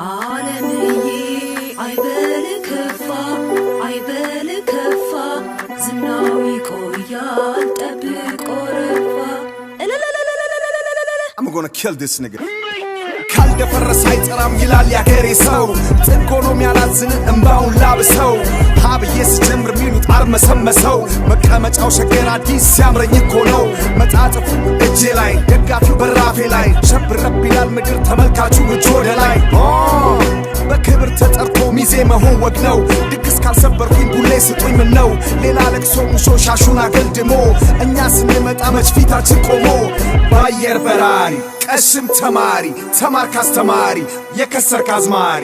ዓለምዬ አይበልከፋ አይበልከፋ ዝናው ይቆያል ጠብቆ ረፋ I'm gonna kill this nigga ካልደፈረሰ አይጠራም ይላል ያገሬ ሰው ጥንቆኖም ያላዝን እንባውን ላብሰው ሀብዬ ስጀምር ሚሉት አርመሰመሰው መቀመጫው ሸገር አዲስ ሲያምረኝ እኮ ነው መጣጥፉ እጄ ላይ ደጋፊው በራፌ ላይ ሸብረብ ይላል ምድር ተመልካቹ እጅ ወደ ላይ በክብር ተጠርቶ ሚዜ መሆን ወግ ነው ድግስ ካልሰበርኩኝ ቡሌ ስጡኝ ምን ነው ሌላ ለቅሶ ሙሾ ሻሹን አገልድሞ እኛ ስንመጣ መች ፊታችን ቆሞ ባየር በራሪ ቀሽም ተማሪ ተማርክ አስተማሪ የከሰርክ አዝማሪ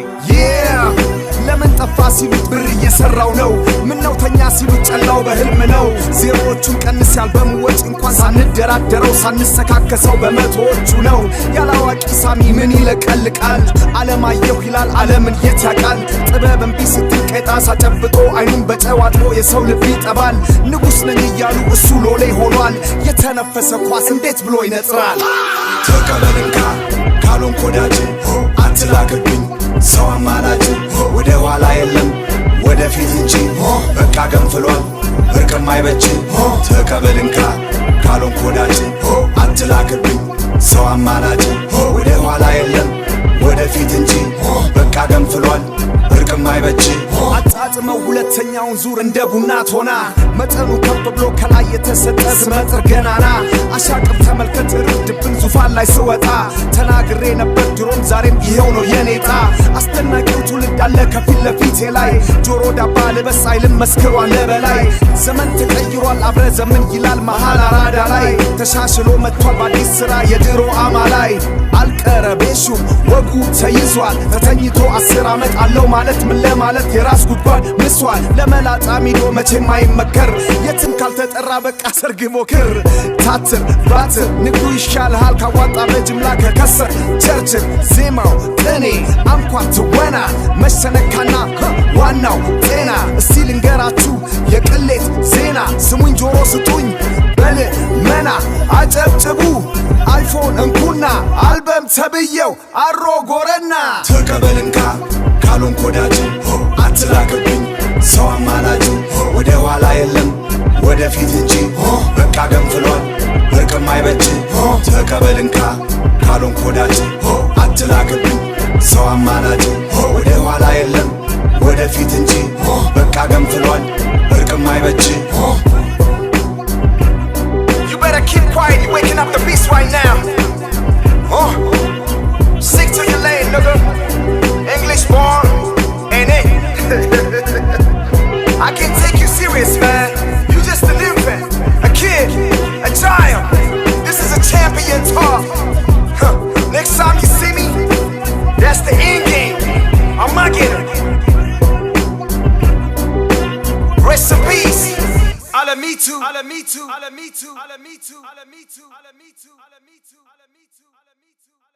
ለምን ጠፋ ሲሉት ብር እየሰራው ነው ምነው ተኛ ሲሉት ጨላው በህልም ነው ዜሮዎቹን ቀንስ ያልበሙ ወጭ እንኳን ሳንደራደረው ሳንሰካከሰው በመቶዎቹ ነው ያላዋቂ ሳሚ ምን ይለቀልቃል ዓለማየሁ ይላል ዓለምን የት ያቃል ጥበብ እምቢ ስትል ቀጣ ሳጨብጦ አይኑን በጨው አጥቦ የሰው ልብ ይጠባል ንጉሥ ነኝ እያሉ እሱ ሎሌ ሆኗል የተነፈሰ ኳስ እንዴት ብሎ ይነጥራል ተቀበልንካ ካሉን ኮዳጅ አትላክብኝ ሰው አማላጅ ወደ ኋላ የለም ወደፊት እንጂ በቃ ገንፍሏል እርቅም አይበጅ ተቀበልንካ ካሉን ኮዳጅ አትላክብኝ ሰው አማላጅ ወደ ኋላ የለም ወደፊት እንጂ በቃ ገንፍሏል እርቅም አይበጅ አጣጥመው ሁለተኛውን ዙር እንደ ቡና ቶና መጠኑ ከፍ ብሎ ከላይ የተሰጠ ስመጥር ገናና አሻቅብ ተመልከት ርድብን ዙፋን ላይ ስወጣ ተናግሬ ነበር ድሮም ዛሬም ይሄው ነው የኔጣ አስደናቂው ትውልድ አለ ከፊት ለፊቴ ላይ ጆሮ ዳባ ልበስ አይልም መስክሯል ለበላይ ዘመን ተቀይሯል አብረ ዘመን ይላል መሃል አራዳ ላይ ተሻሽሎ መጥቷል በአዲስ ስራ የድሮ አማላይ አልቀረቤሹም ወጉ ተይዟል ተተኝቶ 10 ዓመት አለው ማለት ምን ለማለት የራስ ጉድጓድ ምሷል ለመላጣ ሚዶ መቼም አይመከር የትም ካልተጠራ በቃ ሰርግ ሞክር ታትር ባትር ንግዱ ይሻልሃል ካዋጣ በጅምላ ከከሰር ቸርችር ዜማው ቅኔ አንኳር ትወና መሸነካና ዋናው ጤና እስቲ ልንገራችሁ የቅሌት ዜና ስሙኝ ጆሮ ስጡኝ በል መና አጨብጭቡ አይፎን እንኩና አልበም ተብየው አሮ ጎረና ተቀበልንካ ካሉን ኮዳጅ አትላክብኝ ሰው አማላጅ ወደ ኋላ የለም ወደፊት እንጂ በቃ ገንፍሏል እርቅም አይበጅ ተቀበልንካ ካሉን ኮዳጅ አትላክብኝ ሰው አማላጅ ወደ ኋላ የለም ወደፊት እንጂ በቃ ገንፍሏል እርቅም አይበጅ You better keep quiet, you waking up the beast right now Stick to your lane, nigga English born, ain't it? I can't take you serious, man You just an infant, a kid, a child This is a champion talk Next time you see me, that's the end game I'm a getter Rest in peace Ala me too, ala me too, ala me too, ala me too, ala me too, ala me too, ala me too